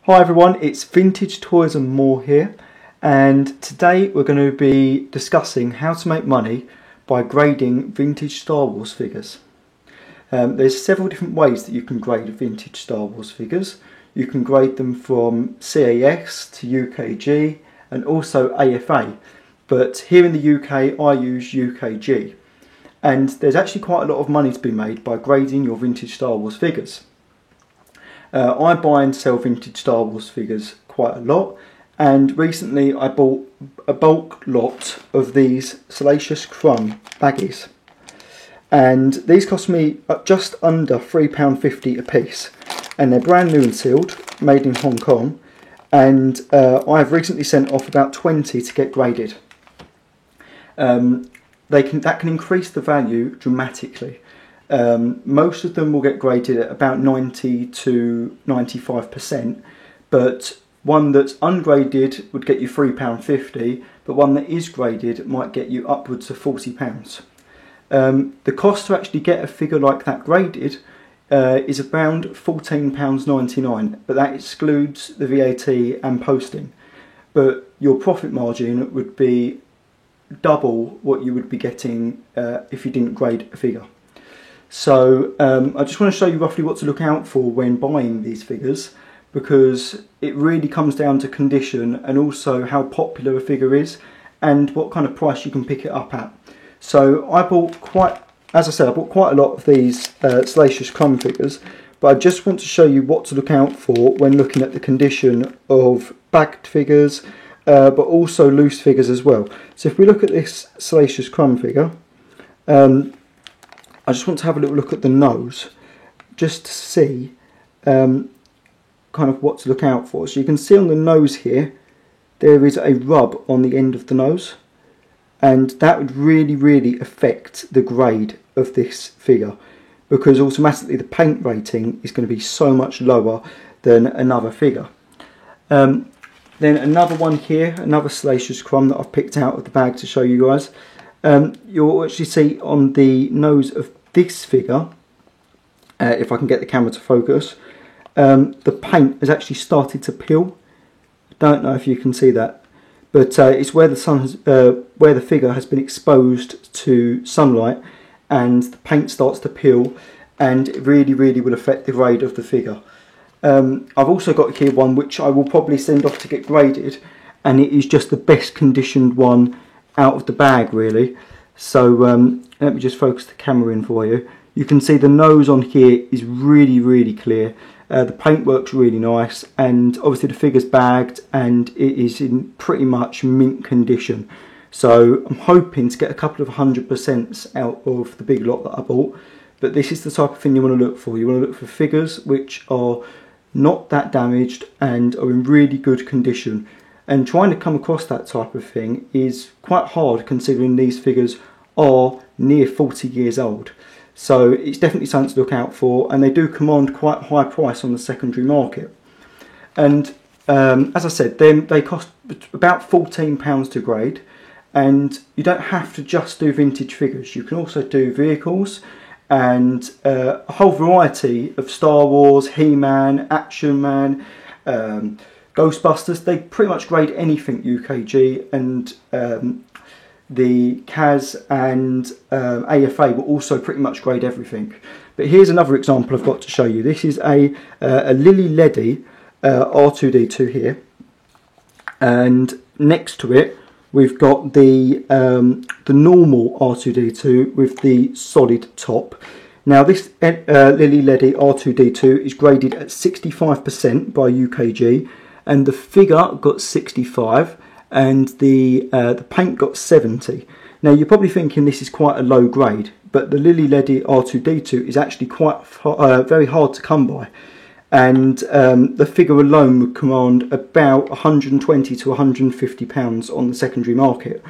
Hi everyone, it's Vintage Toys and More here, and today we're going to be discussing how to make money by grading vintage Star Wars figures. There's several different ways that you can grade vintage Star Wars figures. You can grade them from CAS to UKG and also AFA, but here in the UK I use UKG, and there's actually quite a lot of money to be made by grading your vintage Star Wars figures. I buy and sell vintage Star Wars figures quite a lot, and recently I bought a bulk lot of these Salacious Crumb baggies, and these cost me just under £3.50 a piece, and they're brand new and sealed, made in Hong Kong, and I've recently sent off about 20 to get graded. That can increase the value dramatically. Most of them will get graded at about 90 to 95%, but one that's ungraded would get you £3.50, but one that is graded might get you upwards of £40. The cost to actually get a figure like that graded is around £14.99, but that excludes the VAT and posting. But your profit margin would be double what you would be getting if you didn't grade a figure. So I just want to show you roughly what to look out for when buying these figures, because it really comes down to condition and also how popular a figure is and what kind of price you can pick it up at. So I bought quite a lot of these Salacious Crumb figures, but I just want to show you what to look out for when looking at the condition of bagged figures, but also loose figures as well. So if we look at this Salacious Crumb figure, I just want to have a little look at the nose, just to see kind of what to look out for. So you can see on the nose here, there is a rub on the end of the nose, and that would really affect the grade of this figure, because automatically the paint rating is going to be so much lower than another figure. Then another one here, another Salacious Crumb that I've picked out of the bag to show you guys. You'll actually see on the nose of this figure, if I can get the camera to focus, the paint has actually started to peel. I don't know if you can see that, but it's where where the figure has been exposed to sunlight, and the paint starts to peel, and it really will affect the grade of the figure. I've also got here one which I will probably send off to get graded, and it is just the best conditioned one out of the bag really. So let me just focus the camera in for you. You can see the nose on here is really clear. The paintwork's really nice, and obviously the figure's bagged and it is in pretty much mint condition. So I'm hoping to get a couple of 100% out of the big lot that I bought, but this is the type of thing you want to look for. You want to look for figures which are not that damaged and are in really good condition. And trying to come across that type of thing is quite hard, considering these figures are near 40 years old. So it's definitely something to look out for, and they do command quite a high price on the secondary market. And as I said, they cost about £14 to grade, and you don't have to just do vintage figures. You can also do vehicles and a whole variety of Star Wars, He-Man, Action Man, Ghostbusters. They pretty much grade anything UKG, and the CAS and AFA will also pretty much grade everything. But here's another example I've got to show you. This is a Lily Ledy R2D2 here, and next to it we've got the normal R2D2 with the solid top. Now this Lily Ledy R2D2 is graded at 65% by UKG, and the figure got 65, and the paint got 70. Now you're probably thinking this is quite a low grade, but the Lily Ledy R2D2 is actually quite very hard to come by, and the figure alone would command about £120 to £150 on the secondary market.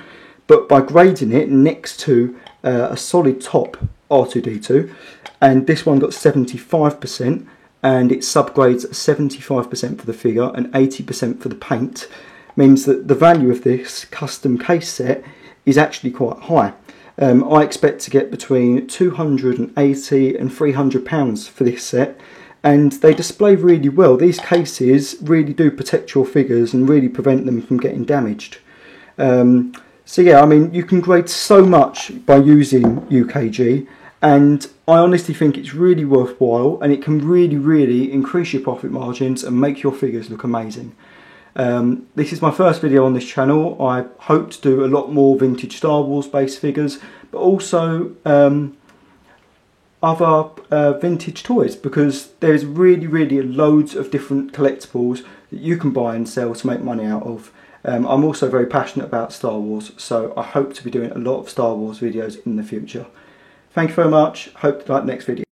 But by grading it next to a solid top R2D2, and this one got 75%, and it subgrades at 75% for the figure and 80% for the paint, means that the value of this custom case set is actually quite high. I expect to get between £280 and £300 for this set, and they display really well. These cases really do protect your figures and really prevent them from getting damaged. So yeah, I mean, you can grade so much by using UKG, and I honestly think it's really worthwhile, and it can really increase your profit margins and make your figures look amazing. This is my first video on this channel. I hope to do a lot more vintage Star Wars based figures, but also other vintage toys, because there's really loads of different collectibles that you can buy and sell to make money out of. I'm also very passionate about Star Wars, so I hope to be doing a lot of Star Wars videos in the future. Thank you very much. Hope to like the next video.